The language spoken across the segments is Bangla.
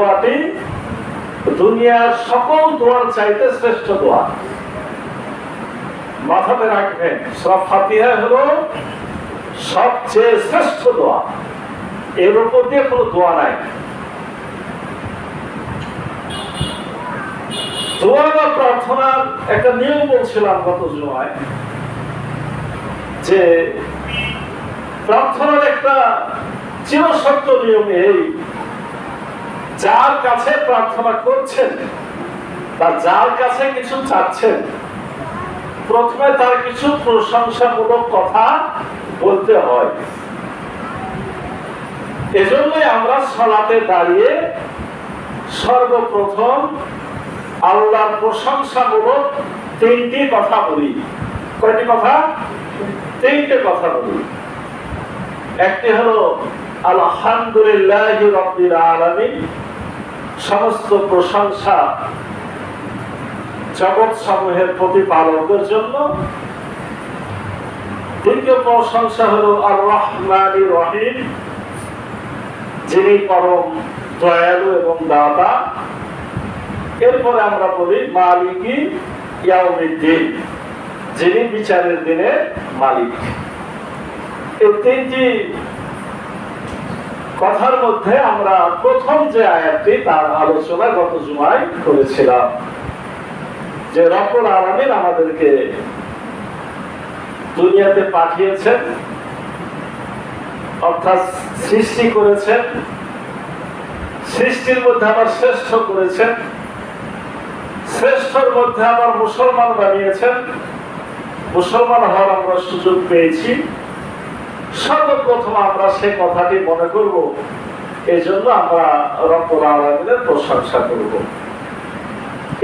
দোয়াটি দুনিয়ার সকল দোয়ার চাইতে শ্রেষ্ঠ দোয়া। মাথাতে রাখবেন, সূরা ফাতিহা হলো সবচেয়ে শ্রেষ্ঠ দোয়া, এর উপর দিয়ে কোনো দোয়া নাই। দোয়া বা প্রার্থনার একটা নিয়ম বলছিলাম গত জুমায়, যে প্রার্থনার একটা চিরসত্য নিয়ম এই, যার কাছে প্রার্থনা করছেন বা যার কাছে কিছু চাচ্ছেন, প্রথমে তার কিছু প্রশংসামূলক কথা বলতে হয়। এজন্যই আমরা সালাতে দাঁড়িয়ে সর্বপ্রথম আল্লাহর প্রশংসামূলক তিনটি কথা বলি। কয়টি কথা? তিনটে কথা বলি। একটি হলো আলহামদুলিল্লাহি রাব্বিল আলামিন, সমস্ত প্রশংসা জগৎ সমূহের প্রতিপালকের জন্য। দ্বিতীয় প্রশংসা হলো আর রহমানির রহিম, যিনি পরম দয়ালু এবং দাতা। এরপরে আমরা বলি মালিকি ইয়াউমিদ্দিন, যিনি বিচারের দিনের মালিক। এই তিনটি কথার মধ্যে আমরা প্রথম যে আয়াতটি, তার আলোচনা গত জুমায় করেছিলাম, যে রব্বুল আলামিন আমাদেরকে দুনিয়াতে পাঠিয়েছেন, অর্থাৎ সৃষ্টি করেছেন, সৃষ্টির মধ্যে আবার শ্রেষ্ঠ করেছেন, শ্রেষ্ঠর মধ্যে আবার মুসলমান বানিয়েছেন, মুসলমান হওয়ার আমরা সুযোগ পেয়েছি। সর্বপ্রথম আমরা সেই কথাটি মনে করব, এই জন্য আমরা রব্বুল আলামিনের প্রশংসা করব।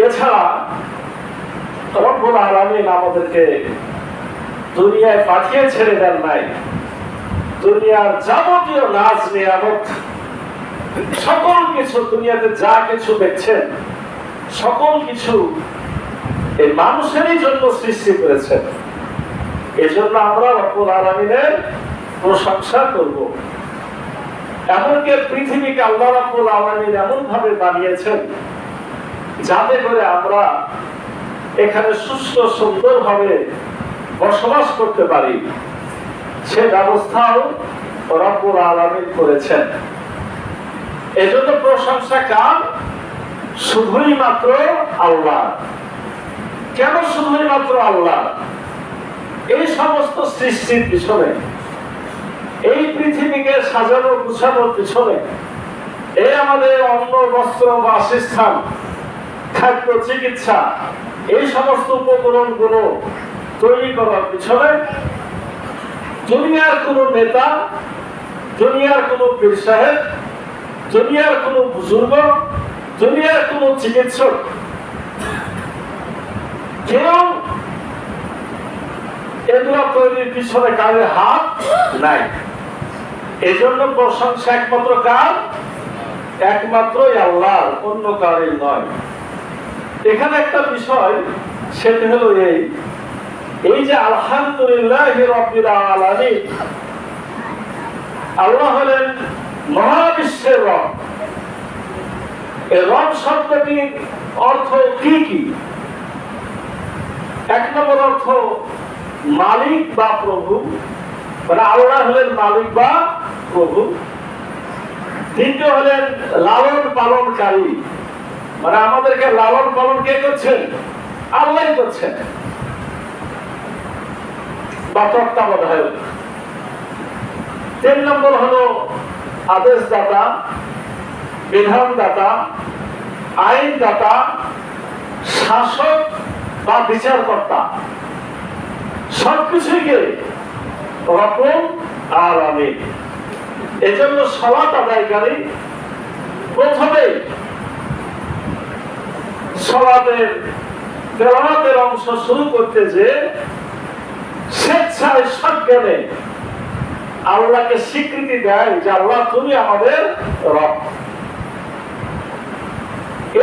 এছাড়া রব্বুল আলামিন আমাদেরকে দুনিয়ায় পাঠিয়ে ছেড়ে দেন নাই। দুনিয়ার যাবতীয় নাজ নিয়ামত, সকল কিছু, দুনিয়াতে যা কিছু দেখছেন সকল কিছু এই মানুষেরই জন্য সৃষ্টি করেছেন। এজন্য আমরা রব্বুল আলামিনের প্রশংসা করব। এমনকি পৃথিবীকে আল্লাহ রাব্বুল আলামিন এমন ভাবে বানিয়েছেন যাতে করে আমরা এখানে সুস্থ সুন্দরভাবে বসবাস করতে পারি, সে ব্যবস্থাও রব্বুল আলামিন করেছেন। এজন্য প্রশংসা কার? শুধুই মাত্র আল্লাহ। কেন শুধুই মাত্র আল্লাহ? এই সমস্ত সৃষ্টির পিছনে, এই পৃথিবীকে সাজানো গুছানোর পিছনে, এই আমাদের অন্ন বস্ত্র বাসস্থান খাদ্য চিকিৎসা এই সমস্ত উপকরণগুলো তৈরি করার পিছনে দুনিয়ার কোনো নেতা, দুনিয়ার কোনো পীর সাহেব, দুনিয়ার কোনো বুজুর্গ, দুনিয়ার কোনো চিকিৎসক কেউ এগুলো তৈরির পিছনে কারোর হাত নাই। এজন্য প্রশংসা একমাত্র কার? একমাত্রই আল্লাহর, অন্য কারোর নয়। এখানে একটা বিষয়, সেটা হলো এই যে আলহামদুলিল্লাহি রাব্বিল আলামিন, আল্লাহ হলেন মহাবিশ্বের রব। এই রব শব্দটির অর্থ কি কি? এক নম্বর অর্থ মালিক বা প্রভু, মানে আল্লাহ হলেন মালিক বা প্রভু। দ্বিতীয় হলেন লালন পালনকারী, মানে আমাদেরকে লালন পালন কে করছেন? আল্লাহ করছেন বা তত্ত্বাবধায়ক। তিন নম্বর হলো আদেশদাতা, বিধানদাতা, আইনদাতা, শাসক বা বিচারকর্তা। সবকিছুই কে? রব্বুল আলামিন। এজন্য সালাত আদায়কারী প্রথমে সালাতের তেলাওয়াতের অংশ শুরু করতে যে স্বেচ্ছায় সজ্ঞানে আল্লাহকে স্বীকৃতি দেয় যে আল্লাহ তুমি আমাদের রব।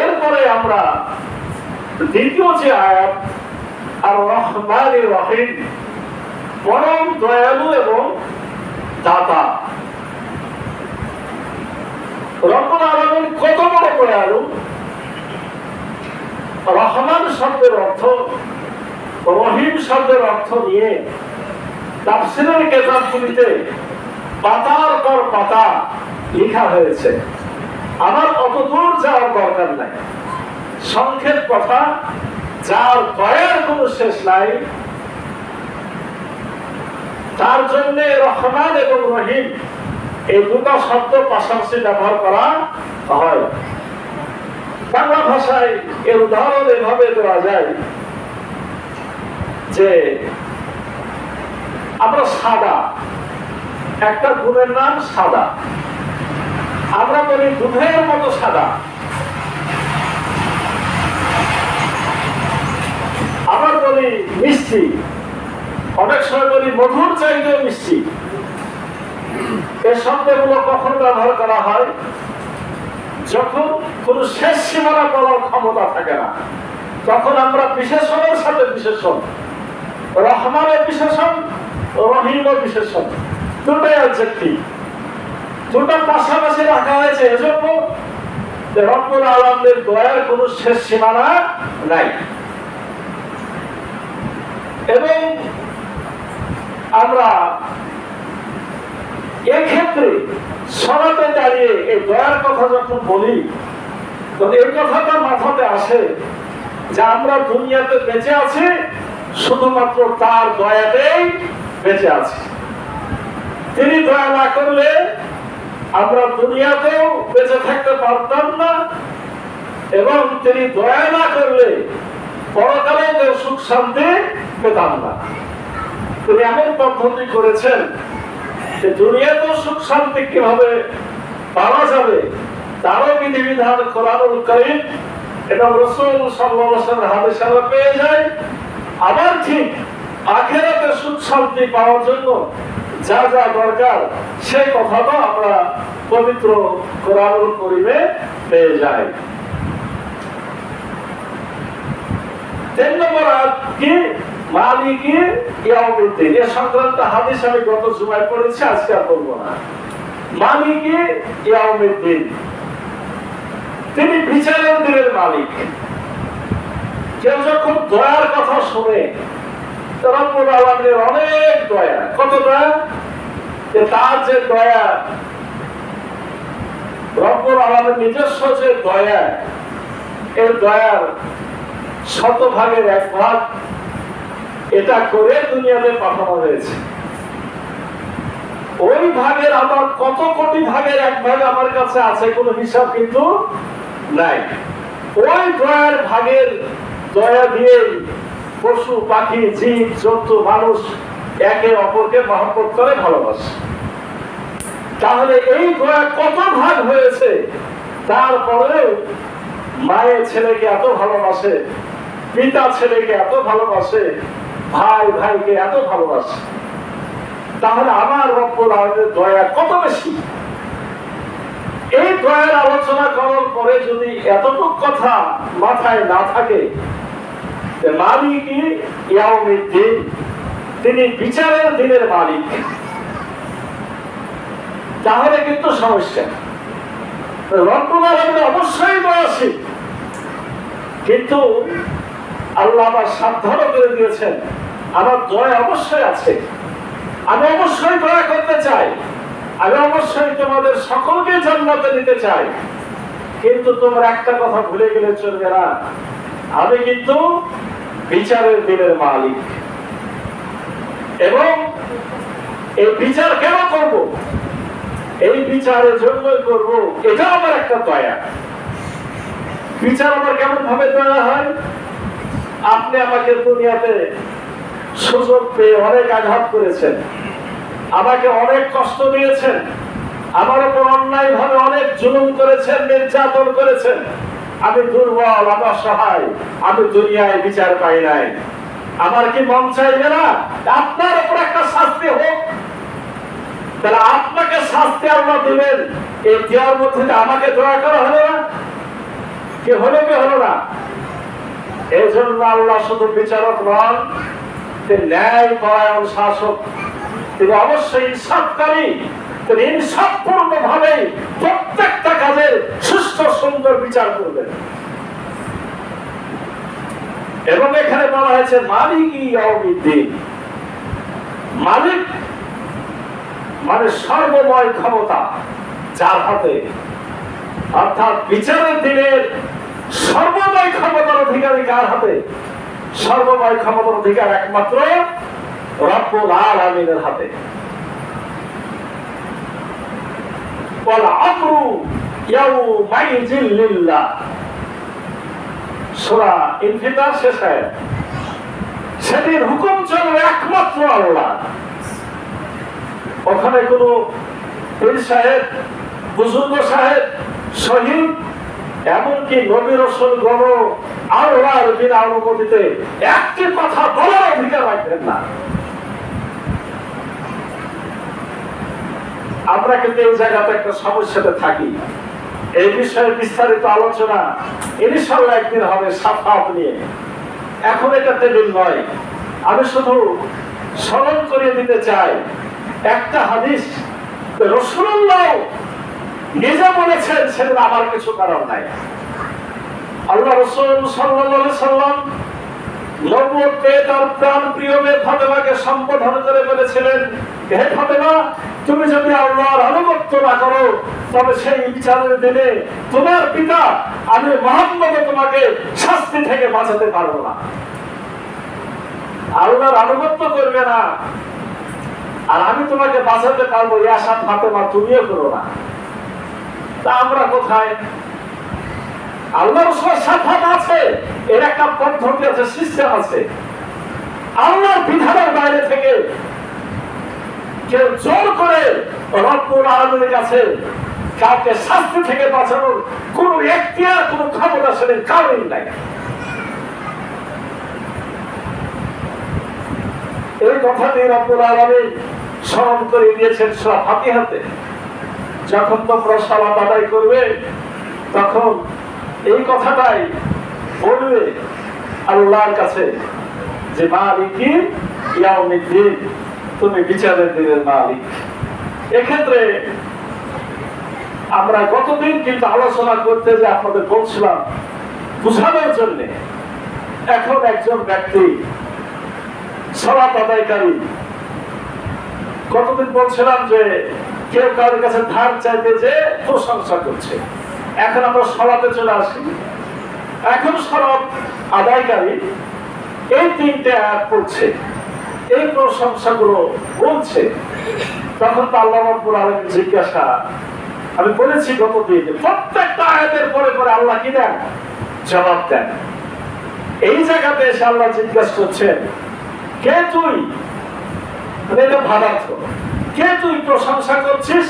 এরপরে আমরা দ্বিতীয় যে আয়াত আর রহমানির রহিম, পরম দয়ালু এবং দাতা। রব্বুল আলামিন কত বড় দয়ালু। রহমান শব্দের অর্থ, রহিম শব্দের অর্থ নিয়ে তাফসীরের কিতাবগুলিতে পাতার পর পাতা লেখা হয়েছে। আমার অত দূর যাওয়ার দরকার নাই। সংক্ষেপ কথা, যার দয়ার কোনো শেষ নাই, তার জন্য রহমান এবং রহিম এই দুটো শব্দ পাশাপাশি ব্যবহার করা হয়। বাংলা ভাষায় এর উদাহরণ এভাবে দেওয়া যায় যে আমরা সাদা, একটা গুণের নাম সাদা। আমরা বলি দুধের মতো সাদা, আবার বলি মিষ্টি, অনেক সময় বলি মধুর চাইতেও মিষ্টি। এই শব্দগুলো কখন ব্যবহার করা হয়? যখন কোন শেষ সীমানা বলার ক্ষমতা থাকে না, তখন আমরা বিশেষণের সাথে বিশেষণ, রহমানের বিশেষণ, রহিমের বিশেষণ, দুটাই অবজেক্টিভ, দুটা পাশাপাশি রাখা হয়েছে এজন্য যে রব্বুল আলামিনের দয়ার কোন শেষ সীমানা নাই। এবং আমরা এক্ষেত্রে সরাতে দাঁড়িয়ে এই দয়ার কথা যখন বলি, তখন এই কথাটা মাথাতে আসে যে আমরা দুনিয়াতে বেঁচে আছি শুধুমাত্র তার দয়াতেই বেঁচে আছি। তিনি দয়া না করলে আমরা দুনিয়াতেও বেঁচে থাকতে পারতাম না, এবং তিনি দয়া না করলে পরকালেও সুখ শান্তি পেতাম না। তিনি এমন পদ্ধতি করেছেন যে দুনিয়াতেও সুখ শান্তি কিভাবে পাওয়া যাবে তারও বিধিবিধান কোরআনুল কারীম এবং রাসূল সাল্লাল্লাহু আলাইহি ওয়াসাল্লামের হাদিসে আমরা পেয়ে যাই। আবার ঠিক আখিরাতে সুখ শান্তি পাওয়ার জন্য যা যা দরকার সেই কথাটা আমরা পবিত্র কোরআনুল কারীমে পেয়ে যাই। 3 নম্বর আয়াত কি? মালিকি ইয়াউমিদ্দিন। এই সংক্রান্ত হাদিস আমি গত জুমায় পড়েছি, আজকে আর বলবো না। মালিকি ইয়াউমিদ্দিন, তিনি বিচারের দিনের মালিক। কেউ যখন দয়ার কথা শুনে, রব্বুল আলামিনের অনেক দয়া, কত দয়া, যে তার যে দয়া, রব্বুল আলামিনের নিজস্ব যে দয়া, এই দয়ার 100 ভাগের 1 ভাগ এটা করে দুনিয়াতে পাঠানো হয়েছে। ওই ভাগের আমার কত কোটি ভাগের 1 ভাগ আমার কাছে আছে, কোনো হিসাব কিন্তু নাই। ওই দয়ার ভাগের দয়া দিয়ে পশু পাখি জীব জন্তু মানুষ একে অপরকে মহব্বত করে ভালোবাসে। তাহলে এই দয়া কত ভাগ হয়েছে, তারপরে মায়ের ছেলেকে এত ভালোবাসে, পিতা ছেলেকে এত ভালোবাসে, ভাই ভাইকে এত ভালোবাসে। তাহলে আমার রব্বুল আলামিনের দয়া কত বেশি। এই দয়ার আলোচনা করার পরে যদি এতটুকু কথা মাথায় না থাকে, মালিকি ইয়াউমিদ্দিন, তিনি বিচারের দিনের মালিক, তাহলে কিন্তু সমস্যা। রব্বুল আলামিন অবশ্যই দয়াশীল, কিন্তু আল্লাহ আমার সাবধান করে দিয়েছেন, আমার দয়া অবশ্যই আছে, আমি অবশ্যই দয়া করতে চাই, আমি অবশ্যই তোমাদের সকলকে জান্নাতে নিতে চাই, কিন্তু তোমরা একটা কথা ভুলে গেলে চলবে না, আমি কিন্তু বিচারের দিনের মালিক। এবং এই বিচার কেন করব? এই বিচারের জন্যই করব, এটা আমার একটা দয়া। বিচার আমার কেমন ভাবে দয়া হয়? আপনি আমাকে দুনিয়াতে সুযোগ পেয়ে অনেক আঘাত করেছেন, আমাকে অনেক কষ্ট দিয়েছেন, আমার উপর অন্যায় ভাবে অনেক জুলুম করেছেন, নির্যাতন করেছেন। আমি দুর্বল, আমি অসহায়, আমি দুনিয়ায় বিচার পাই নাই। আমার কি মন চাইবে না আপনার উপর একটা শাস্তি হোক? তাহলে আপনাকে শাস্তি আল্লাহ দেবেন, এই দেওয়ার মধ্যে আমাকে দয়া করা হলো না? কি হলো কি হলো না? এই জন্য আল্লাহ শুধু বিচারক নন, তিনি ন্যায় পরায়ণ শাসক, তিনি অবশ্যই ইনসাফকারী। তিনি ইনসাফপূর্ণ ভাবে প্রত্যেকটা প্রত্যেকটা কাজের সুষ্ঠু সুন্দর বিচার করবেন। এবং এখানে বলা হয়েছে মালিকি ইয়াউমিদ্দিন, মালিক মানে সর্বময় ক্ষমতা যার হাতে, অর্থাৎ বিচারের দিনের সর্বময় ক্ষমতার অধিকারী কার হাতে? সর্বময় ক্ষমতার অধিকার একমাত্র রব্বুল আলামিনের হাতে। ওয়াল আমরু ইয়াউমাইযিন লিল্লাহ, সূরা ইনফিতার শেষ আয়াত। সেদিন হুকুম চলবে একমাত্র আল্লাহ। ওখানে কোনো পীর সাহেব, বুজুর্গ সাহেব, শহীদ, এমনকি নবী রাসূল গণ আল্লাহর বিনা অনুমতিতে একটি কথা বলার অধিকার রাখবেন না। আমরা কিন্তু এই জায়গাতে একটা সমস্যাতে থাকি। এই বিষয়ে বিস্তারিত আলোচনা ইনশাআল্লাহ একদিন হবে সাফাত নিয়ে। এখন এটা টেবিল নয়। আমি শুধু স্মরণ করিয়ে দিতে চাই একটা হাদিস রাসূলুল্লাহ নিজে বলেছেন, সেদিন আমার কিছু কারণ নাই। আল্লাহ রাসূল সাল্লাল্লাহু আলাইহি সাল্লাম নবুয়ত পেয়ে তার প্রাণ প্রিয় মেয়ে ফাতেমাকে সম্বোধন করে বলেছিলেন, হে ফাতেমা, তুমি যদি আল্লাহর আনুগত্য না করো তবে সেই বিচারের দিনে তোমার পিতা আমি মুহাম্মদ তোমাকে শাস্তি থেকে বাঁচাতে পারবো না। আল্লাহর আনুগত্য করবে না আর আমি তোমাকে বাঁচাতে পারবো, এই আশা ফাতেমা তুমিও করো না। তা আমরা কোথায়? আল্লাহর সাফাত আছে, এর একটা পদ্ধতি আছে, সিস্টেম আছে। আল্লাহর বিধানের বাইরে থেকে কেউ জোর করে রব্বুল আলামিনের কাছে কাউকে শাস্তি থেকে বাঁচানোর কোন এখতিয়ার, কোন ক্ষমতা সেদিন কারোর নাই। এই কথাটি রব্বুল আলামিন স্মরণ করে দিয়েছেন সূরা ফাতিহাতে। যখন তোমরা সালাত আদায় করবে তখন এই কথাটাই বলবে আল্লাহর কাছে যে মালিকি ইয়াউমিদ্দিন, তুমি বিচারের দিনের মালিক। এক্ষেত্রে আমরা গতদিন কিন্তু আলোচনা করতে যে আপনাদের বলছিলাম বুঝানোর জন্য, এখন একজন ব্যক্তি সালাত আদায়কারী, কতদিন বলছিলাম যে কেউ কারোর কাছে ধার চাইতে যে প্রশংসা করছে। এখন আমরা সালাতে চলে আসি। এখন সালাত আদায়কারী এই তিনটে আয়াত পড়ছে, এই প্রশংসাগুলো বলছে। তখন তো আল্লাহ রাব্বুল আলামিন জিজ্ঞাসা, আমি বলেছি গতদিন প্রত্যেকটা আয়াতের পরে পরে আল্লাহ কি দেন? জবাব দেন। এই জায়গাতে এসে আল্লাহ জিজ্ঞাসা করছেন, কে তুই? মানে এটা ভাবার্থ, কে তুই প্রশংসা করছিস?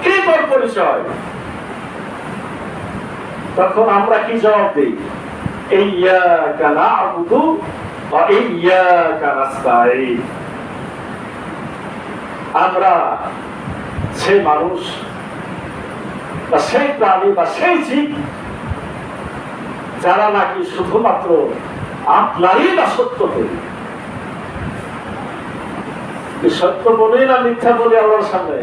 কে তোর পরিচয়? তখন আমরা কি জবাব দিই? ইয়্যাকা না'বুদু ওয়া ইয়্যাকা নাস্তাঈন। আমরা সেই মানুষ বা সেই প্রাণী বা সেই জীব যারা নাকি শুধুমাত্র আপনারই দাসত্ব করি। সত্য বলি না মিথ্যা বলি আল্লাহর সামনে?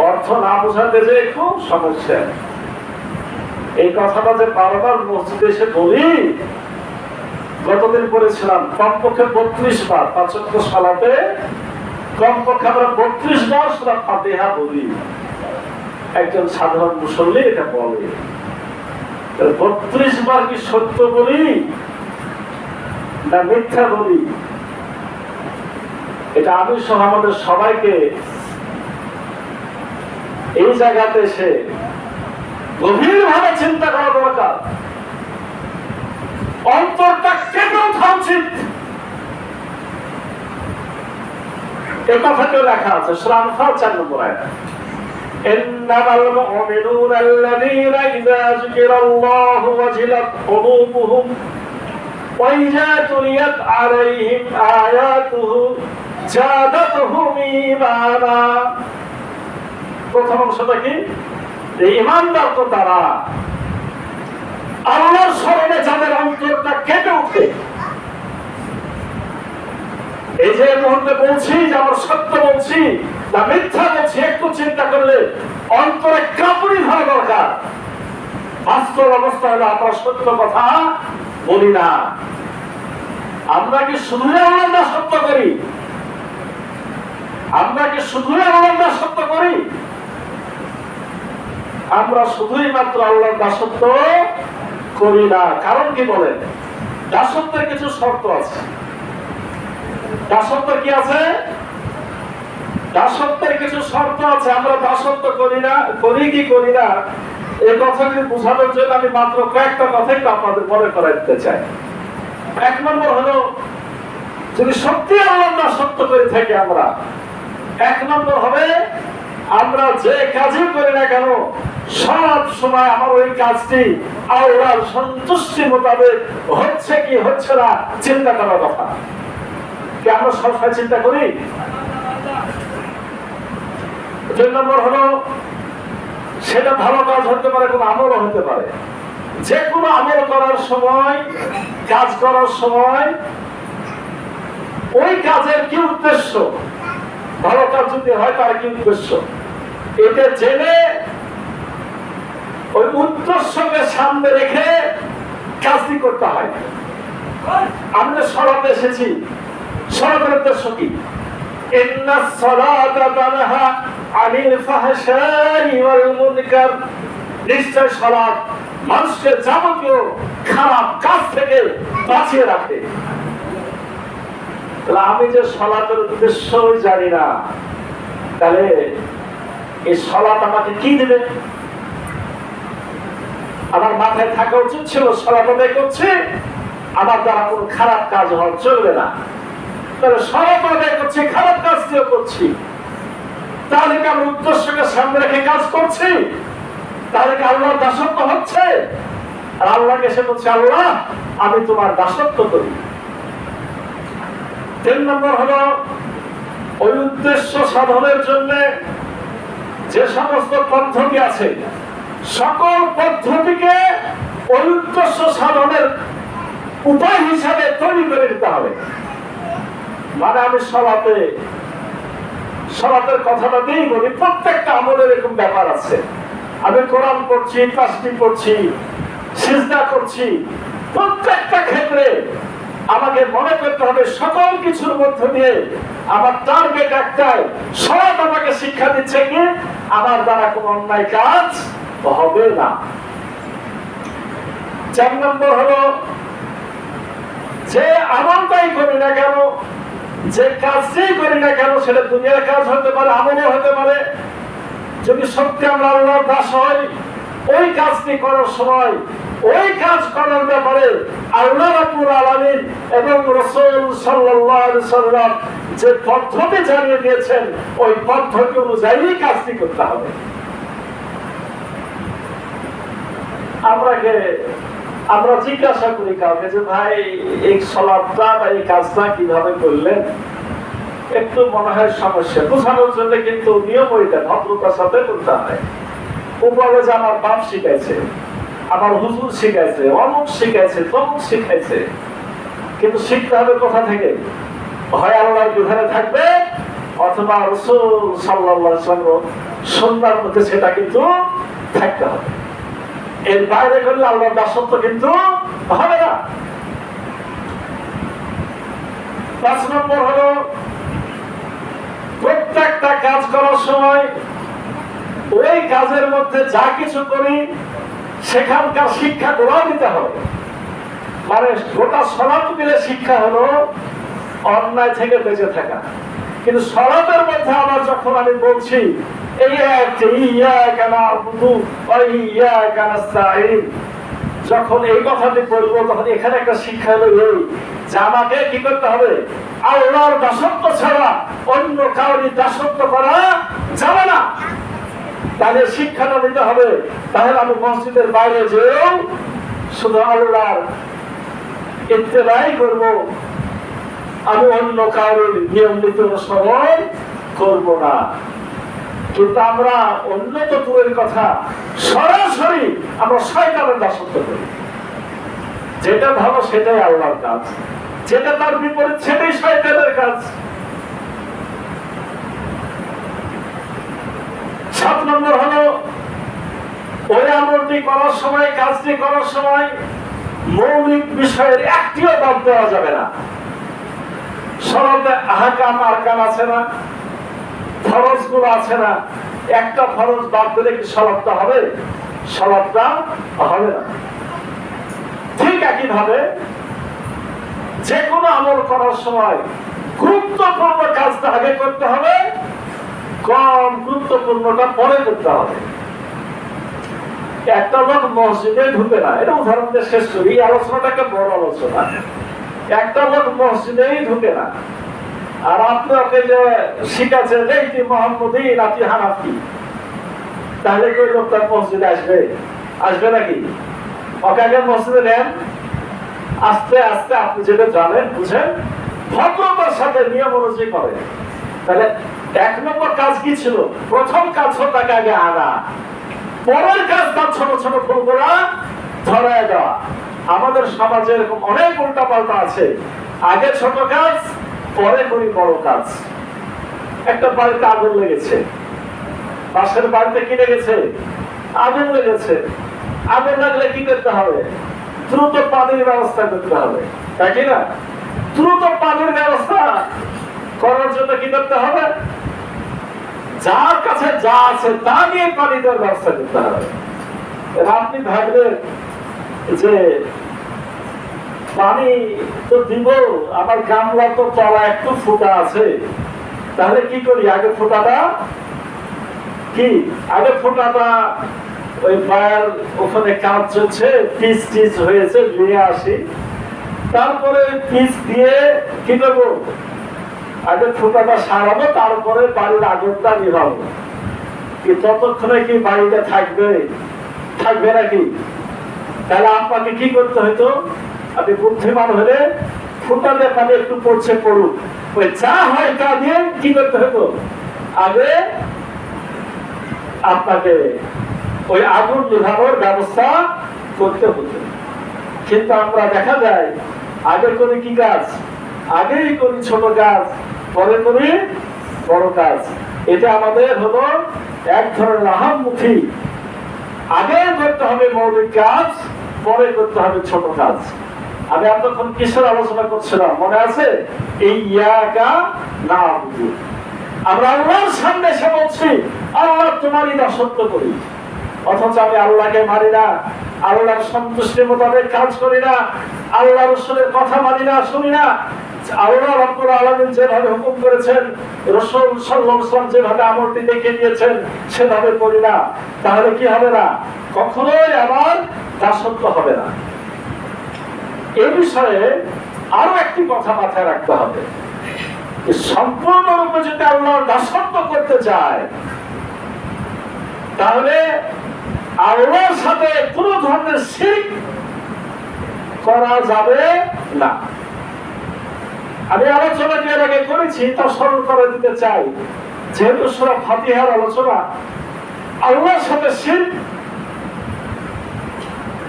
অর্থ না বোঝাতে যে খুব সমস্যা। এই কথাটা যে বারবার মসজিদে এসে বলি, গতদিন করেছিলাম কমপক্ষে 32 বার, 5 ওয়াক্ত সালাতে কমপক্ষে আমরা 32 বার সূরা ফাতিহা বলি। একজন সাধারণ মুসল্লি এটা বলে। 32 বার কি সত্য বলি না মিথ্যা বলি? এটা আমি সহ আমাদের সবাইকে এই জায়গাতে এসে গভীরভাবে চিন্তা করা দরকার। অন্তরটা কেটে ওঠা উচিত। এই কথাটিও লেখা আছে সূরা আনফাল 4 নম্বর আয়াত, ইন্নামাল মুমিনুনা আল্লাযীনা ইযা যুকিরাল্লাহু ওয়াজিলাত কুলুবুহুম ওয়া ইযা তুলিয়াত আলাইহিম আয়াতুহু জাদাতুহুম ঈমানা। প্রথম অংশটা কি? ঈমানদার তো তারা আল্লাহর স্মরণে যাদের অন্তরটা কেঁপে ওঠে। এই যে মুহূর্তে বলছি যে আমরা সত্য বলছি না মিথ্যা বলছি, একটু চিন্তা করলে অন্তরে কাঁপুনি ধরা দরকার। বাস্তব অবস্থা হলো আমরা সত্য কথা বলি না। আমরা কি শুধুই আল্লাহর দাসত্ব করি? আমরা কি শুধুই আল্লাহর দাসত্ব করি? আমরা শুধুই মাত্র আল্লাহর দাসত্ব করি না। কারণ কি বলেন? দাসত্বের কিছু শর্ত আছে। দাসত্ব কি আছে? দাসত্বের কিছু শর্ত আছে। আমরা দাসত্ব করি না, করি কি করি না, এই কথাটি বোঝানোর জন্য আমি মাত্র কয়েকটা কথাই আপনাদের মনে করাই দিতে চাই। এক নম্বর হলো, যদি সত্যি আল্লাহর দাসত্ব করে থাকি আমরা, এক নম্বর হবে আমরা যে কাজই করি না কেন সব সময় আমার ওই কাজটি আল্লাহর সন্তুষ্টি মোতাবেক হচ্ছে কি হচ্ছে না চিন্তা করার কথা। কি আমরা সবসময় চিন্তা করি? দুই নম্বর হলো, সেটা ভালো কাজ হতে পারে, কোনো আমলও হতে পারে। যে কোনো আমল করার সময়, কাজ করার সময় ওই কাজের কি উদ্দেশ্য, ভালো কাজ যদি হয় তার কি উদ্দেশ্য, এটা জেনে ওই উদ্দেশ্যকে সামনে রেখে কাজটি করতে হয়। আমরা সলাতে এসেছি, সলাতের উদ্দেশ্য কি? ইন্নাস সালাতা তানহা আনিল ফাহশাই ওয়াল মুনকার। নিশ্চয় সালাত মানুষকে যাবতীয় খারাপ কাজ থেকে বাঁচিয়ে রাখে। তাহলে আমি যে সালাতের উদ্দেশ্যই জানি না, তাহলে এই সালাত আমাকে কি দেবে? আমার মাথায় থাকা উচিত ছিল সালাত আদায় করছে, আমার দ্বারা কোনো খারাপ কাজ হওয়া চলবে না। তাহলে সালাত আদায় করছি, খারাপ কাজ দিয়েও করছি, তাহলে কি আমরা উদ্দেশ্যকে সামনে রেখে কাজ করছি? তাহলে কি আল্লাহর দাসত্ব হচ্ছে? আর আল্লাহকে এসে বলছে, আল্লাহ আমি তোমার দাসত্ব করি। তিন নম্বর হলো, ওই উদ্দেশ্য সাধনের জন্য যে সমস্ত পদ্ধতি আছে, সকল পদ্ধতিকে ওই উদ্দেশ্য সাধনের উপায় হিসাবে তৈরি করে দিতে হবে। মানে আমি সলাতের কথাটা দিয়েই বলি, প্রত্যেকটা আমলের এরকম ব্যাপার আছে। আমি কোরআন পড়ছি, তাসবিহ পড়ছি, সিজদা করছি, প্রত্যেকটা ক্ষেত্রে আমাকে মনে করতে হবে সকল কিছুর মধ্য দিয়ে আমার টার্গেট একটাই, সব আমাকে শিক্ষা দিচ্ছে কি আমার দ্বারা কোনো অন্যায় কাজ হবে না। 4 নম্বর হলো, যে আমলটাই করি না কেন, যে কাজটাই করি না কেন, সেটা দুনিয়ার কাজ হতে পারে, আমলও হতে পারে, যদি সত্যি আমরা আল্লাহর দাস হই, ওই কাজটি করার সময় ওই কাজ করার ব্যাপারে আল্লাহ রাব্বুল আলামিন এবং রাসূল সাল্লাল্লাহু আলাইহি ওয়াসাল্লাম যে পদ্ধতি জানিয়ে দিয়েছেন, ওই পদ্ধতি অনুযায়ী কাজটি করতে হবে। আমরা জিজ্ঞাসা করি কাউকে যে ভাই এই সালাতটা বা এই কাজটা কিভাবে করলেন, একটু মনে হয় সমস্যা বোঝানোর জন্য, কিন্তু নিয়ম ওইটা ভদ্রতার সাথে করতে হয়। উপরে যে আমার বাপ শিখাইছে, আমার হুজুর শিখাইছে, অমুক শিখাইছে, তমুক শিখাইছে, কিন্তু শিখতে হবে কোথা থেকে? হয় আল্লাহর বিধানে থাকবে, অথবা রাসূল সাল্লাল্লাহু আলাইহি ওয়াসাল্লাম সুন্নাহর মধ্যে সেটা কিন্তু থাকতে হবে। এর বাইরে করলে আল্লাহর দাসত্ব কিন্তু হবে না। 5 নম্বর হলো, প্রত্যেকটা কাজ করার সময় ওই কাজের মধ্যে যা কিছু করি সেখানকার শিক্ষা গ্রহণ দিতে হবে। মানে গোটা সালাত মিলে শিক্ষা হলো অন্যায় থেকে বেঁচে থাকা। কিন্তু সালাতের মধ্যে আবার যখন আমি বলছি যখন এই কথাটি বলবো, তখন এখানে একটা শিক্ষা হলো এই যে আমাকে কি করতে হবে? আল্লাহর দাসত্ব ছাড়া অন্য কাউরি দাসত্ব করা যাবে না। তাহলে শিক্ষাটা নিতে হবে। তাহলে আমি মসজিদের বাইরে যেও শুধু আল্লাহর ইত্তেবাই করব, আমি অন্য কাউর নিয়ম নীতি অনুসরণ করব না। কিন্তু আমরা অন্য তো দূরের কথা, সরাসরি আমরা শয়তানের দাসত্ব করি। যেটা ভালো সেটাই আল্লাহর কাজ, যেটা তার বিপরীত সেটাই শয়তানের কাজ। 7 নম্বর হলো ওই আমলটি করার সময়, কাজটি করার সময় মৌলিক বিষয়ের একটিও বাদ দেওয়া যাবে না। সলাতে আহকাম আরকান আছে না, ফরজ গুলো আছে না, একটা ফরজ বাদ দিলে কি সলাৎটা হবে? সলাৎটা হবে না। ঠিক একই ভাবে যে কোনো আমল করার সময় গুরুত্বপূর্ণ কাজটা আগে করতে হবে, কম গুরুত্বপূর্ণটা পরে করতে হবে। একটা লোক মসজিদে ঢুকে না, এটা উদাহরণ দিয়ে শেষ করি, এই আলোচনাটা একটা বড় আলোচনা। একটা লোক মসজিদেই ঢুকে না, আর আপনি ওকে যে শিখাচ্ছেন যে তুই মোহাম্মদী নাতি হানাফি, তাহলে কি লোক তার মসজিদে আসবে? আসবে নাকি? ওকে আগে মসজিদে নেন, আস্তে আস্তে আপনি যেটা জানেন বুঝেন, ভদ্রতার সাথে নিয়ম অনুযায়ী করেন। তাহলে 1 নম্বর কাজ কি ছিল? প্রথম কাজ হলো তাকে আগে আনা, পরের কাজ তার ছোট ছোট ফুলগুলা ধরায় দেওয়া। আমাদের সমাজে এরকম অনেক উল্টা পাল্টা আছে, আগে ছোট কাজ পরে করি বড় কাজ। একটা বাড়িতে আগুন লেগেছে, পাশের বাড়িতে কি লেগেছে? আগুন লেগেছে। আগুন লাগলে কি করতে হবে? দ্রুত পানির ব্যবস্থা করতে হবে, তাই কি না? দ্রুত পানির ব্যবস্থা করার জন্য কি করতে হবে? যার কাছে যা আছে তা নিয়ে পানি দেওয়ার ব্যবস্থা করতে হবে। আপনি ভাবলেন যে পানি তো দিব, আমার গামলা তো তলা একটু ফুটা আছে, তাহলে কি করি? আগে ফুটাটা কি? আগে ফুটাটা ওই পায়ের ওখানে কাজ চলছে, পিচ টিচ হয়েছে, নিয়ে আসি, তারপরে পিচ দিয়ে কি করবো? আগে ফুটাটা সারাবো, তারপরে বাড়ির আগুনটা নিভাবো। কি ততক্ষণে কি বাড়িটা থাকবে? থাকবে নাকি? তাহলে আপনাকে কি করতে হইতো? আপনি বুদ্ধিমান হলে ফুটাতে পানি একটু পড়ছে পড়ুক, ওই যা হয় তা দিয়ে কি করতে হতো? আগে আপনাকে ওই আগুন নিভানোর ব্যবস্থা করতে হতো। কিন্তু আমরা দেখা যায় আগে করি কি কাজ? আগেই করি ছোট কাজ, পরে করি বড় কাজ। এটা আমাদের হলো এক ধরনের আহাম্মুখী। আগে করতে হবে মৌলিক কাজ, পরে করতে হবে ছোট কাজ। আমি এতক্ষণ কিসের আলোচনা করছিলাম মনে আছে? এই ইয়াকা না বুঝি, আমরা আল্লাহর সামনে এসে বলছি আল্লাহ তোমারই দাসত্ব করি, অথচ আমি আল্লাহকে মানি না, আল্লাহর সন্তুষ্টি মোতাবেক কাজ করি না, আল্লাহ রাসূলের কথা মানি না, শুনি না। আল্লাহ রাব্বুল আলামিন যেভাবে হুকুম করেছেন, রাসূল সাল্লাল্লাহু আলাইহি ওয়াসাল্লাম যেভাবে আমলটি দেখিয়ে দিয়েছেন সেভাবে করি না, তাহলে কি হবে না? কখনোই আমার দাসত্ব হবে না। এই বিষয়ে আরো একটি কথা মাথায় রাখতে হবে, সম্পূর্ণরূপে যদি আল্লাহর দাসত্ব করতে চায় তাহলে আল্লাহর সাথে কোন ধরনের শিরক করা যাবে না। আমি আলোচনাটি এর আগে করেছি, তা স্মরণ করে দিতে চাই। যেহেতু সূরা ফাতিহার আলোচনা, আল্লাহর সাথে শিরক,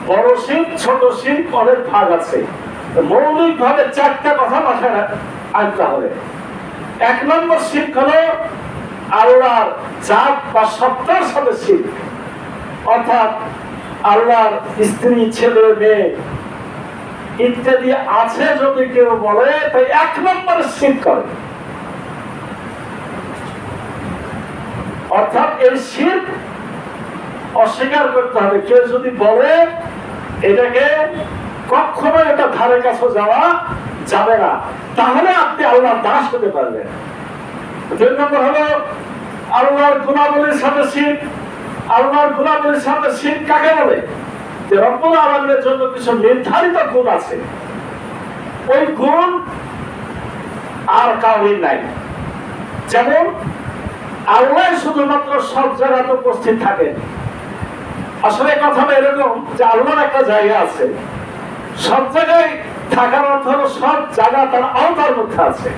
বড় শিরক, ছোট শিরক অনেক ভাগ আছে। মৌলিক ভাবে 4টা কথা মাথায় আনতে হবে। 1 নম্বর শিরক হলো আল্লাহর জাত বা সত্তার সাথে শিরক, অর্থাৎ আল্লাহর স্ত্রী, ছেলে, মেয়ে ইত্যাদি আছে যদি কেউ বলে, তাই 1 নম্বরে শিরক করে। অর্থাৎ এই শিরক অস্বীকার করতে হবে। কেউ যদি বলে এটাকে কখনো এটা ধারে কাছে যাওয়া যাবে না, তাহলে আপনি আল্লাহর দাস হতে পারবেন। 2 নম্বর হলো আল্লাহর গুণাবলীর সাথে শিরক। আল্লাহর গুণাবলীর সাথে শিরক কাকে বলে? যে রব্বুল আলামিনের জন্য কিছু নির্ধারিত গুণ আছে, ওই গুণ আর কাউরির নাই। যেমন আল্লাহ শুধুমাত্র সব জায়গাতে উপস্থিত থাকেন। আসলে কথাটা এরকম যে আল্লাহর একটা জায়গা আছে, সব জায়গায় থাকার অর্থ হলো সব জায়গা তার আওতার মধ্যে আছে।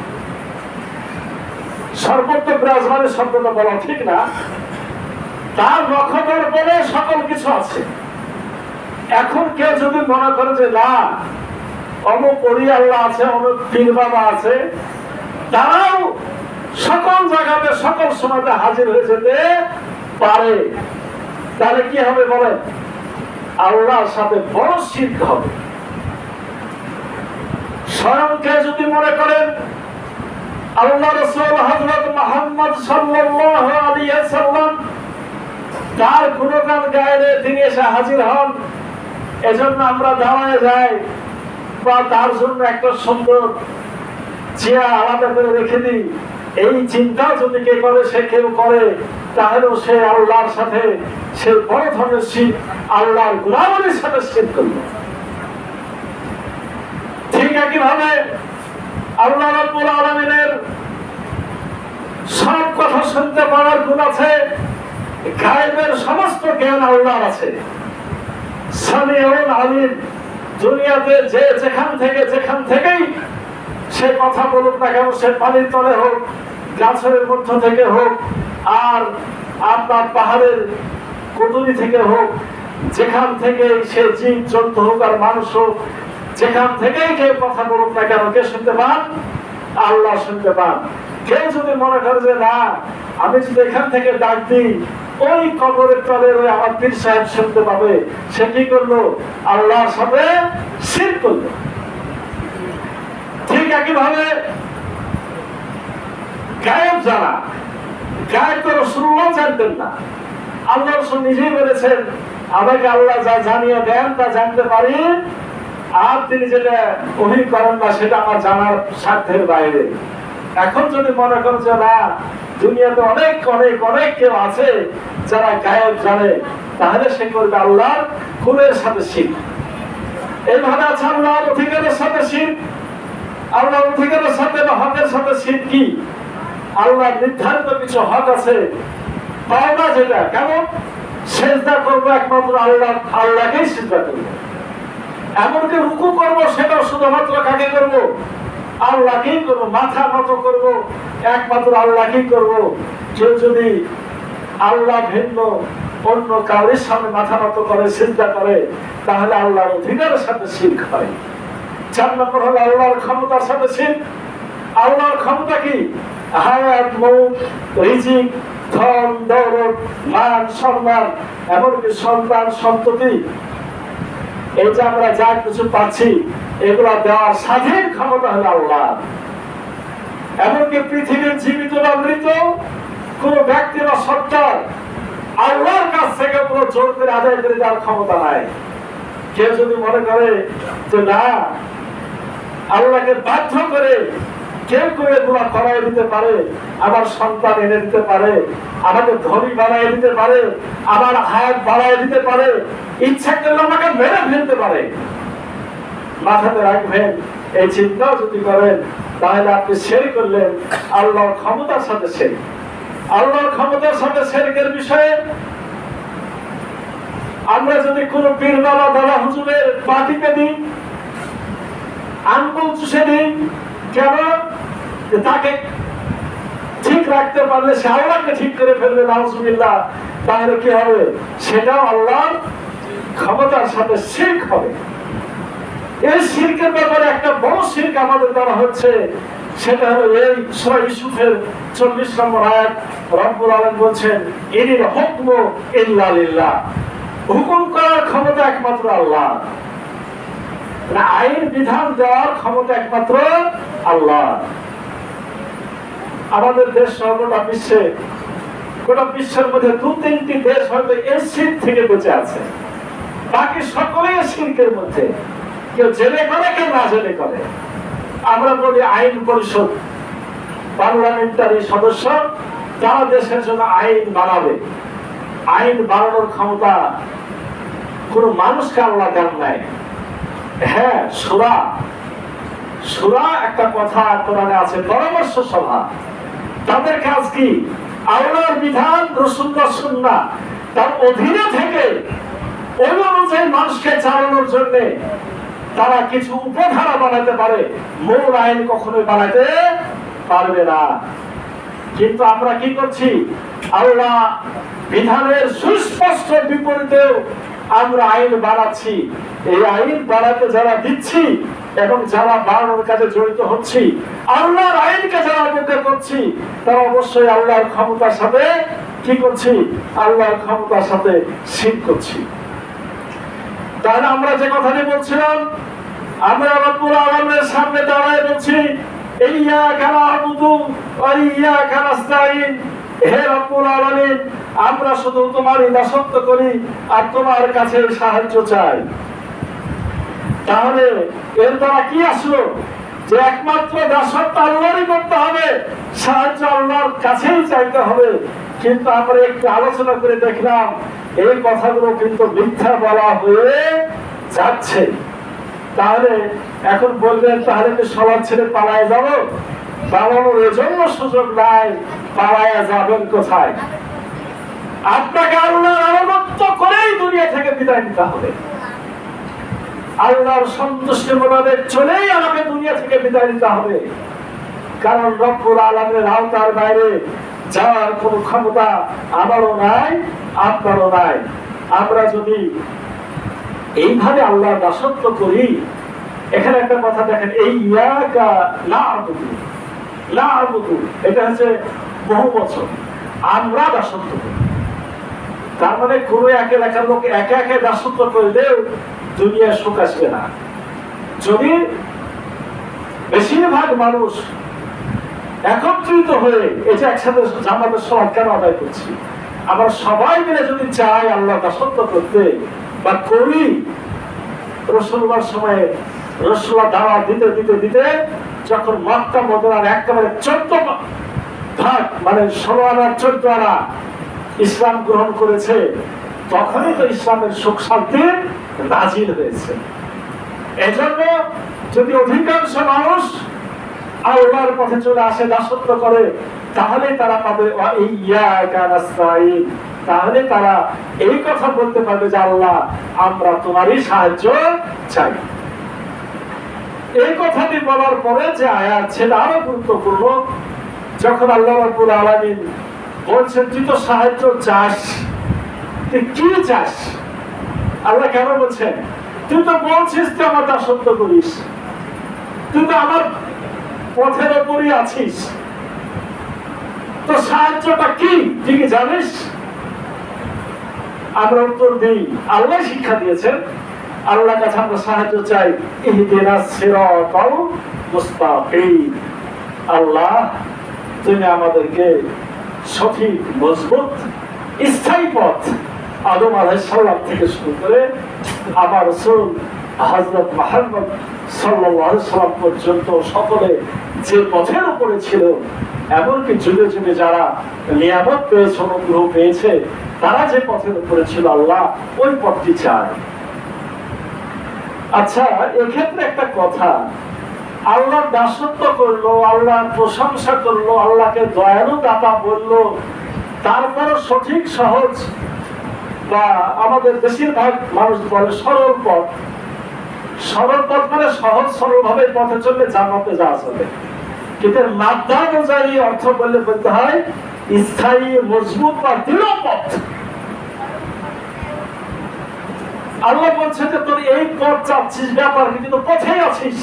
সর্বত্র বিরাজমানের শব্দটা বলা ঠিক না, তার নখদর বলে সকল কিছু আছে। এখন কেউ যদি মনে করে যে না, অমুক পরি আল্লাহ আছে, অমুক পীর বাবা আছে, তারাও সকল জায়গাতে সকল সময়তে হাজির হয়ে যেতে পারে, তাহলে কি হবে বলেন? আল্লাহর সাথে বড় শিরক হবে। স্বয়ংকে যদি মনে করেন আল্লাহ রাসূল হযরত মুহাম্মদ সাল্লাল্লাহু আলাইহি ওয়াসাল্লাম তার গুণগান গায়ে তিনি এসে হাজির হন, এজন্য আমরা দাঁড়ায় যাই বা তার জন্য একটা সুন্দর চেয়ার আলাদা করে রেখে দিই, এই চিন্তা যদি কে করে, সে কেউ করে, তাহলেও সে আল্লাহর সাথে সে বড় ধরনের শিরক, আল্লাহর গুলামের সাথে শিরক করবে। ঠিক একইভাবে আল্লাহ রাব্বুল আলামিনের সব কথা শুনতে পাওয়ার গুণ আছে, গায়েবের সমস্ত জ্ঞান আল্লাহর আছে। সামিউল আলিম, দুনিয়াতে যে যেখান থেকেই সে কথা বলুক না কেন, সে পানির তলে হোক, গাছের মধ্য থেকে হোক, আর আপনার পাহাড়ের কুতুরি থেকে হোক, যেখান থেকে সে জীব জন্তু হোক আর মানুষ হোক, যেখান থেকেই কেউ কথা বলুক না কেন, কে শুনতে পান? আল্লাহ শুনতে পান। কেউ যদি মনে করে যে না, আমি যদি এখান থেকে ডাক দিই ওই কবরের তলে ওই আমার পীর সাহেব শুনতে পাবে, সে কি করলো? আল্লাহর সাথে শিরক করলো। ঠিক একইভাবে গায়েব জানা, গায়েব তো রাসূলুল্লাহ জানতেন না, আল্লাহ রাসূল নিজেই বলেছেন আমাকে আল্লাহ যা জানিয়ে দেন তা জানতে পারি, আর তিনি যেটা ওহী করেন না সেটা আমার জানার সাধ্যের বাইরে। এখন যদি মনে করেন যে না, দুনিয়াতে অনেক অনেক অনেক কেউ আছে যারা গায়েব জানে, তাহলে সে করবে আল্লাহর কুলের সাথে শিরক। এইভাবে আছে আল্লাহর অধিকারের সাথে শিরক। আল্লাহর অধিকারের সাথে বা হকের সাথে শিরক কি? আল্লাহর নির্ধারিত কিছু হক আছে, পাওনা যেটা, কেমন সেজদা করবো একমাত্র আল্লাহকেই সেজদা করবো, এমনকি রুকু করবো সেটাও শুধুমাত্র কাকে করবো? আল্লাহকেই করবো। মাথা নত করবো একমাত্র আল্লাহকেই করবো। কেউ যদি আল্লাহ ভিন্ন অন্য কারোর সামনে মাথা নত করে, সিজদা করে, তাহলে আল্লাহর অধিকারের সাথে শিরক হয়। 4 নম্বর হলো আল্লাহর ক্ষমতার সাথে শিরক। আল্লাহর ক্ষমতা কি? হায়াত, মৌত, রিজিক, ধন দৌলত, মান সম্মান, এমনকি সন্তান সন্ততি, এই যে আমরা যা কিছু পাচ্ছি এগুলা দেওয়ার স্বাধীন ক্ষমতা হলো আল্লাহ। এমনকি পৃথিবীর জীবিত বা মৃত কোন ব্যক্তি বা সত্তার আল্লাহর কাছ থেকে পুরো জোর করে আদায় করে দেওয়ার ক্ষমতা নাই। কেউ যদি মনে করে যে না, আল্লাহকে বাধ্য করে কেউ কেউ এগুলা করাই দিতে পারে, আমার সন্তান এনে দিতে পারে, আমাকে ধনী বানাই দিতে পারে, আমার হায়াত বাড়াই দিতে পারে, ইচ্ছা করলে আমাকে মেরে ফেলতে পারে, মাথাতে রাখবেন। এই চিন্তাও যদি করেন তাহলে আপনি শিরক করলেন আল্লাহর ক্ষমতার সাথে শিরক। আল্লাহর ক্ষমতার সাথে শিরকের বিষয়ে আমরা যদি কোন পীর বাবা দাদা হুজুরের পা টিপে দিই, আঙ্গুল চুষে দিই, কেন? তাকে ঠিক রাখতে পারলে সে আল্লাহকে ঠিক করে ফেলবে, নাউজুবিল্লাহ, তাহলে কি হবে? সেটাও আল্লাহর ক্ষমতার সাথে শিরক হবে। এই শিরকের ব্যাপারে একটা বড় শিরক আমাদের দ্বারা হচ্ছে, সেটা হলো এই সূরা ইউসুফের 40 নম্বর আয়াত। রব্বুল আলামিন বলছেন ইনিল হুকমু ইল্লা লিল্লাহ, হুকুম করার ক্ষমতা একমাত্র আল্লাহ, না আইন বিধান দেওয়ার ক্ষমতা একমাত্র আল্লাহ। আমাদের দেশ গোটা বিশ্বের মধ্যে 2-3টি দেশ হয়তো এই শিরক থেকে বেঁচে আছে, বাকি সকলেই শিরকের মধ্যে, কেউ জেনে করে কেউ না জেনে করে। আমরা বলি আইন পরিষদ, পার্লামেন্টারি সদস্য, যারা দেশের জন্য আইন বানাবে, আইন বানানোর ক্ষমতা কোন মানুষকে আল্লাহ দেন নাই। হ্যাঁ, সূরা একটা কথা কোরআনে আছে, পরামর্শ সভা, তাদের কাজ কি? আল্লাহর বিধান, রাসূলুল্লাহর সুন্নাহ, তার অধীনে থেকে ওই অনুযায়ী মানুষকে চালানোর জন্য তারা কিছু উপধারা বানাতে পারে, মূল আইন কখনোই বানাতে পারবে না। কিন্তু আমরা কি করছি? আল্লাহ বিধানের সুস্পষ্ট বিপরীতেও আমরা আইন বানাচ্ছি। এই আইন বানাতে যারা দিচ্ছি এবং যারা বানানোর কাজে জড়িত হচ্ছি, আল্লাহর আইনকে যারা অবজ্ঞা করছি, তারা অবশ্যই আল্লাহর ক্ষমতার সাথে কি করছি? আল্লাহর ক্ষমতার সাথে শিরক করছি। তাহলে আমরা যে কথাটি বলছিলাম, আমরা রব্বুল আলামিনের সামনে দাঁড়ায় বলছি ইয়্যাকা না'বুদু ওয়া ইয়্যাকা নাস্তাঈন। হে রব্বুল আলামিন, আমরা শুধু তোমারই দাসত্ব করি আর তোমার কাছে সাহায্য চাই। তাহলে এর দ্বারা কি আসলো? যে একমাত্র দাসত্ব আল্লাহরই করতে হবে, সাহায্য আল্লাহর কাছেই চাইতে হবে। কিন্তু আমরা একটু আলোচনা করে দেখলাম এই কথাগুলো কিন্তু মিথ্যা বলা হয়ে যাচ্ছে। তাহলে এখন বলবেন, তাহলে কি সবার ছেড়ে পালায় যাব? পালানোর এজন্য সুযোগ নাই, পালায় যাবেন কোথায়? আপনাকে আল্লাহর আনুগত্য করেই দুনিয়া থেকে বিদায় নিতে হবে। আল্লাহর সন্তুষ্টি মোতাবেক চলেই আমাকে দুনিয়া থেকে বিদায় নিতে হবে। কারণ রব্বুল আলামিনের আওতার বাইরে যাওয়ার কোন ক্ষমতা আমারও নাই, আপনারও নাই। আমরা যদি এইভাবে আল্লাহর দাসত্ব করি, এখানে একটা কথা দেখেন, এই ইয়্যাকা না'বুদু, এটা হচ্ছে বহু বছর, আমরা দাসত্ব করি। তার মানে কোন এক এলাকার লোক একে একে দাসত্ব করলেও দুনিয়া সুখ আসবে না। যদি বেশিরভাগ মানুষ একত্রিত হয়ে এটা একসাথে জামাতের সালাত কেন আদায় করছি, আমরা সবাই মিলে যদি চাই আল্লাহ দাসত্ব করতে বা করি, রাসূলুল্লাহর সময়ে রাসূলুল্লাহ দাওয়াত দিতে দিতে দিতে যখন মক্কা মদিনার একেবারে 14 ভাগ, মানে 16 আনা 14 আনা ইসলাম গ্রহণ করেছে, তখনই তো ইসলামের সুখ শান্তি নাজিল হয়েছে। এজন্য যদি অধিকাংশ মানুষ আল্লাহর পথে চলে আসে, দাসত্ব করে, তাহলে তারা পাবে ইয়্যাকা নাস্তাঈন। তাহলে তারা এই কথা বলতে পারবে যে আল্লাহ, আমরা তোমারই সাহায্য চাই। এই কথাটি বলার পরে যে আয়াত, সেটা আরো গুরুত্বপূর্ণ। যখন আল্লাহ রাব্বুল আলামিন বলছেন তুই তো সাহায্য চাস, তুই কি চাস? আল্লাহ কেন বলছেন? তুই তো বলছিস তুই আমার দাসত্ব করিস, তুই তো আমার পথের ওপরই আছিস, তো সাহায্যটা কি তুই কি জানিস? আমরা উত্তর দিই, আল্লাহ শিক্ষা দিয়েছেন, আল্লাহর কাছে আমরা সাহায্য চাই। ইহদিনাস সিরাতাল মুস্তাকিম। আল্লাহ, তুমি আমাদেরকে সঠিক, মজবুত, স্থায়ী পথ, আদম আলাইহিস সালাম থেকে শুরু করে আমার রাসূল হযরত মুহাম্মদ সাল্লাল্লাহু আলাইহি সাল্লাম পর্যন্ত সকলে যে পথের উপরে ছিল, এমনকি যুগে যুগে যারা নিয়ামত পেয়েছে, অনুগ্রহ পেয়েছে, তারা যে পথের উপরে ছিল, আল্লাহ ওই পথটি চায়। আচ্ছা, এক্ষেত্রে একটা কথা, আল্লাহর দাসত্ব করলো, আল্লাহর প্রশংসা করলো, আল্লাহকে দয়ালু দাতা বললো, তারপরও সঠিক, সহজ, বা আমাদের বেশিরভাগ মানুষ বলে সরল পথ। সরল পথ মানে সহজ সরল ভাবে পথে চললে জান্নাতে যাওয়া যাবে। কিন্তু মাধ্যম অনুযায়ী অর্থ বললে বলতে হয় স্থায়ী, মজবুত বা দৃঢ় পথ। আল্লাহ বলছে যে তোর এই পথ চাচ্ছিস, ব্যাপার কিন্তু পথেই আছিস।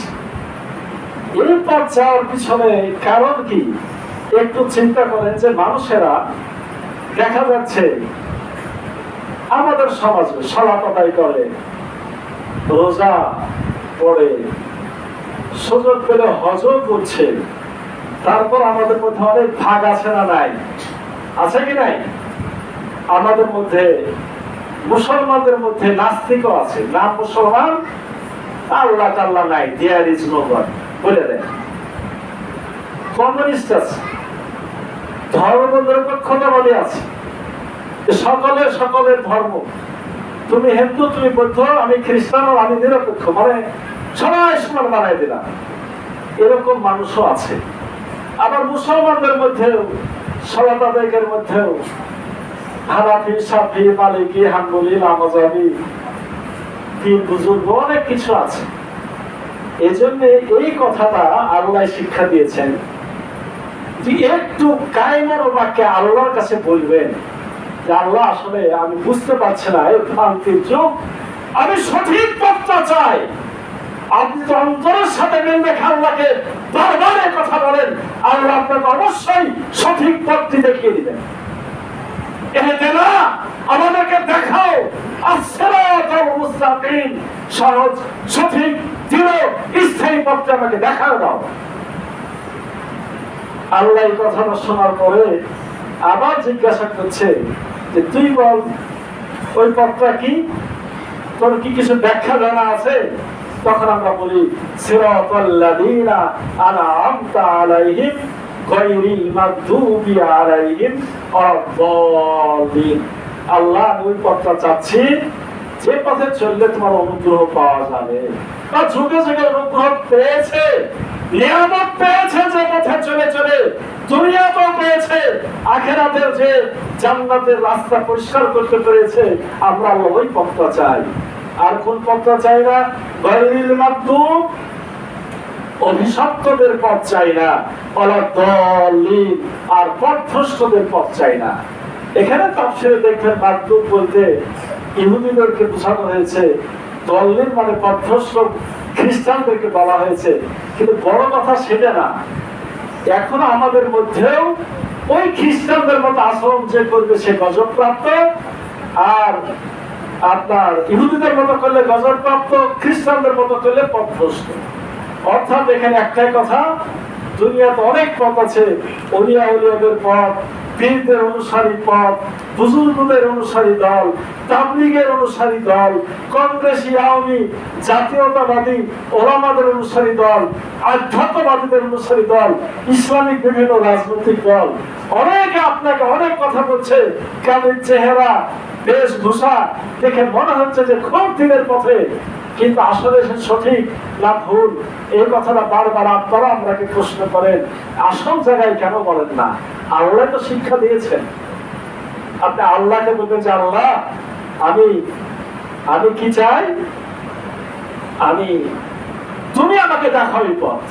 এই পথ যাওয়ার পিছনে কারণ কি? একটু চিন্তা করেন যে মানুষেরা, দেখা যাচ্ছে আমাদের সমাজে সালাত আদায় করে, রোজা পড়ে, সুযোগ পেলে হজও করছে, তারপর আমাদের মধ্যে অনেক ভাগ আছে না নাই? আছে কি নাই? আমাদের মধ্যে, মুসলমানদের মধ্যে নাস্তিকও আছে, নাম মুসলমান, আল্লাহ টাল্লাহ নাই, দেয়ার ইজ নো গড বলে দেয়। কমিউনিস্ট আছে, ধর্ম নিরপেক্ষতাবাদী আছে, সকলের সকলের ধর্ম, তুমি হিন্দু, তুমি বৌদ্ধ, আমি খ্রিস্টান, আমি নিরপেক্ষ, মানে সবাই সমান বানাই দিলাম, এরকম মানুষও আছে। আবার মুসলমানদের মধ্যেও, সালাত আদায়ের মধ্যেও হানাফি, শাফি, মালিকি, হাম্বলি, মাযহাবি, পীর বুজুর্গ অনেক কিছু আছে। এজন্য এই কথাটা আল্লাহ শিক্ষা দিয়েছেন যে একটু কায়মের বাক্যে আল্লাহর কাছে বলবেন যে আল্লাহ, আসলে আমি বুঝতে পারছি না, এই ভ্রান্তির যুগ, আমি সঠিক পথটা চাই। আপনি তো অন্তরের সাথে মিল রেখে আল্লাহকে বারবার কথা বলেন, আল্লাহ আপনাকে অবশ্যই সঠিক পথটি দেখিয়ে দিবেন। ইহদিনা, আমাদেরকে দেখাও আস-সিরাতাল মুস্তাকিম, সহজ সঠিক দৃঢ় স্থায়ী পথটা আমাকে দেখাও দাও। আল্লাহ এই কথাটা শোনার পরে আবার জিজ্ঞাসা করছে যে তুই বল ওই পথটা কি, তোর কি কিছু ব্যাখ্যা জানা আছে? তখন আমরা বলি সিরাতাল্লাযীনা আনআমতা আলাইহিম গায়রিল মাগদুবি আলাইহিম ওয়াদ-দাল্লিন। আল্লাহ ওই পথটা চাচ্ছি যে পথে চললে তোমার অনুগ্রহ পাওয়া যাবে, বা যুগে যুগে অনুগ্রহ পেয়েছে, নিয়ামত পেয়েছে, যে পথে চলে চলে দুনিয়াতেও পেয়েছে, আখিরাতের যে জান্নাতের রাস্তা পরিষ্কার করতে পেরেছে। আমরা ওই পথটা চাই। আর কোন পথটা চাই না? গায়রিল মাগদুব, অভিশপ্তদের পথ চাই না, ওয়াদ-দাল্লিন, আর পথভ্রষ্টদের পথ চাই না। এখানে তাফসীরে দেখবেন মাগদুব বলতে ইহুদিদেরকে বোঝানো হয়েছে, দল্লিন মানে পথভ্রষ্ট খ্রিস্টানদেরকে বলা হয়েছে। কিন্তু বড় কথা সেটা না, এখনো আমাদের মধ্যেও ওই খ্রিস্টানদের মতো আচরণ যে করবে সে গজবপ্রাপ্ত, আর আপনার ইহুদিদের মতো করলে গজবপ্রাপ্ত, খ্রিস্টানদের মতো করলে পথভ্রষ্ট। অর্থাৎ এখানে একটাই কথা, দুনিয়াতে অনেক পথ আছে, ওলিয়া উলিয়াদের পথ, পীরদের অনুসারী পথ, বুজুর্গদের অনুসারী দল, তাবলীগের অনুসারী দল, কংগ্রেসী আওয়ামী জাতীয়তাবাদী ওলামাদের অনুসারী দল, আধ্যাত্মবাদীদের অনুসারী দল, ইসলামিক বিভিন্ন রাজনৈতিক দল। অনেকে আপনাকে অনেক কথা বলছে, কাদের চেহারা বেশভূষা দেখে মনে হচ্ছে যে খুব দিনের পথে, কিন্তু আসলে সে সঠিক না ভুল এই কথাটা বারবার আপনারা আমাকে প্রশ্ন করেন। আসল জায়গায় কেন বলেন না? আল্লাহ তো শিক্ষা দিয়েছেন। আপনি আল্লাহকে বলবেন যে আল্লাহ আমি কি চাই, তুমি আমাকে দেখাও এই পথ।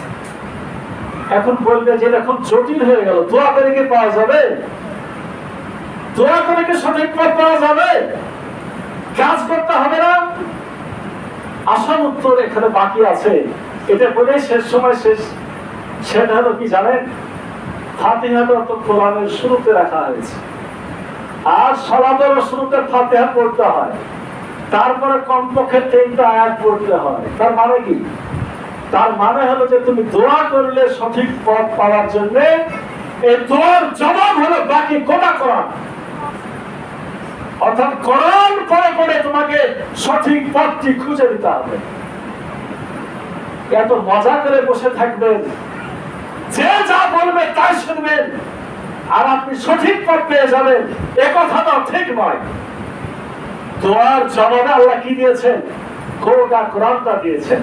এখন বলবে যে এরকম জটিল হয়ে গেল, দোয়া করে কি পাওয়া যাবে? দোয়া করে কি সঠিক পথ পাওয়া যাবে? কাজ করতে হবে না? আসার উত্তর এখানে বাকি আছে। এটা বলে শেষ সময় শেষ। সেটা হলো কি জানেন? ফাতিহাটা তো কোরআনের শুরুতে রাখা হয়েছে, আর সালাতের শুরুতে ফাতিহা পড়তে হয়, তারপরে কমপক্ষে 3টা আয়াত পড়তে হয়। তার মানে কি? তার মানে হলো যে তুমি দোয়া করলে সঠিক পথ পাওয়ার জন্য এই দোয়ার জবাব হলো বাকি গোটা কোরআন। অর্থাৎ কোরআন পড়ে পড়ে তোমাকে সঠিক পথটি খুঁজে দিতে হবে। এত মজা করে বসে থাকবেন, যে যা বলবে তাই শুনবেন, আর আপনি সঠিক পথ পেয়ে যাবেন, এ কথাটা ঠিক নয়। দোয়ার জবাবে আল্লাহ কি দিয়েছেন? গোটা কোরআনটা দিয়েছেন।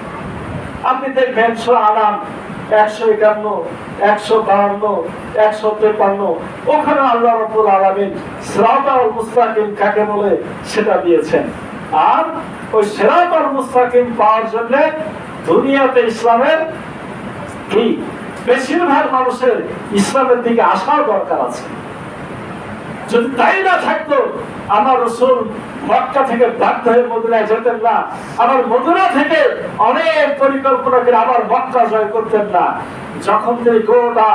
আপনি দেখবেন সূরা আনাম 151, 152, 153, ওখানে আল্লাহ রাব্বুল আলামিন সিরাতাল মুস্তাকিম কাকে বলে সেটা দিয়েছেন। আর ওই সিরাতাল মুস্তাকিম পাওয়ার জন্য দুনিয়াতে ইসলামের কি বেশিরভাগ মানুষের ইসলামের দিকে আসার দরকার আছে। যদি তাই না থাকতো আমার রাসূল মক্কা থেকে বাধ্য হয়ে মদিনায় যেতেন না, আবার মদিনা থেকে অনেক পরিকল্পনা করে আবার মক্কা জয় করতেন না। যখন তিনি গোটা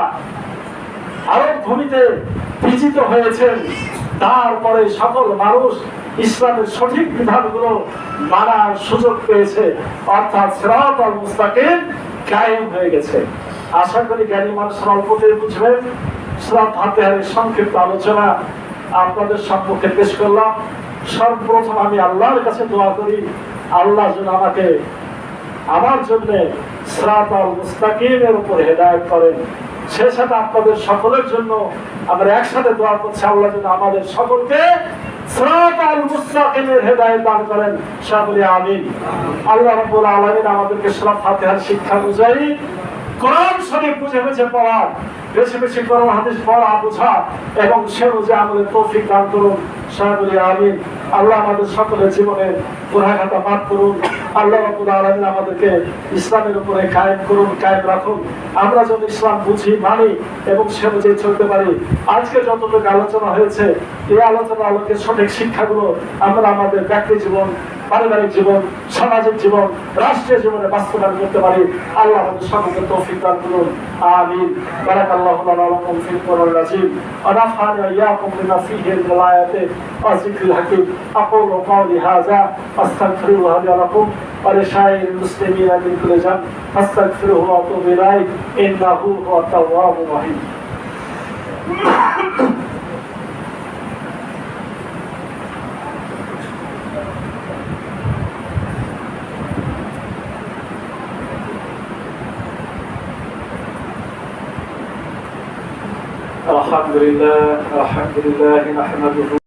আরব ভূমিতে বিজিত হয়েছেন, তারপরে সকল মানুষ ইসলামের সঠিক বিধানগুলো মানার সুযোগ পেয়েছে, অর্থাৎ সিরাতাল মুস্তাকিম কায়েম হয়ে গেছে। আশা করি জ্ঞানী মানুষের অল্পতেই বুঝবেন। সূরা ফাতিহার সংক্ষিপ্ত আলোচনা আপনাদের সম্মুখে পেশ করলাম। সর্বপ্রথম আমি আল্লাহর কাছে দোয়া করি, আল্লাহ যেন আমাকে আমার জন্য সিরাতাল মুস্তাকিমের উপর হেদায়েত করেন। সেই সাথে আপনাদের সকলের জন্য আমরা একসাথে দোয়া করছি, আল্লাহ যেন আমাদের সকলকে সিরাতাল মুস্তাকিমের হেদায়েত দান করেন। সকলে আমিন। আল্লাহ রাব্বুল আলামিন আমাদেরকে সূরা ফাতিহার শিক্ষা অনুযায়ী কোরআন শরীফ বুঝে বুঝে পড়া, বেশি বেশি কোরআন হাদিস পড়া বোঝা এবং সে অনুযায়ী আমাদের তৌফিক দান করুন। সকলে আমিন। আল্লাহ আমাদের সকলের জীবনের গুনাহ খাতা মাফ করুন। আল্লাহ রাব্বুল আলামিন আমাদেরকে ইসলামের উপরে কায়েম করুন, কায়েম রাখুন। আমরা যদি ইসলাম বুঝি, মানি এবং সে অনুযায়ী চলতে পারি, আজকে যতটুকু আলোচনা হয়েছে এই আলোচনার আলোকে সঠিক শিক্ষাগুলো আমরা আমাদের ব্যক্তি জীবন, পারিবারিক জীবন, সামাজিক জীবন, রাষ্ট্রীয় জীবনে বাস্তবায়ন করতে পারি। আল্লাহ আমাদের সকলকে তৌফিক দান করুন। আমিন। বারাকাল্লাহু লানা ওয়া লাকুম ফিল কুরআনিল আযীম ওয়া নাফআনি ওয়া ইয়্যাকুম বিমা ফীহি মিনাল আয়াতি ওয়া যিকরিল হাকীম। আকুলু কাওলি হাযা আস্তাগফিরুল্লাহ লি ওয়া লাকুম ওয়া লিসাইরিল মুসলিমিনা মিন কুল্লি যানব ফাস্তাগফিরুহু ওয়া তুবু ইলাইহি ইন্নাহু হুয়াত তাওয়াবুর রাহিম। الحمد لله نحمده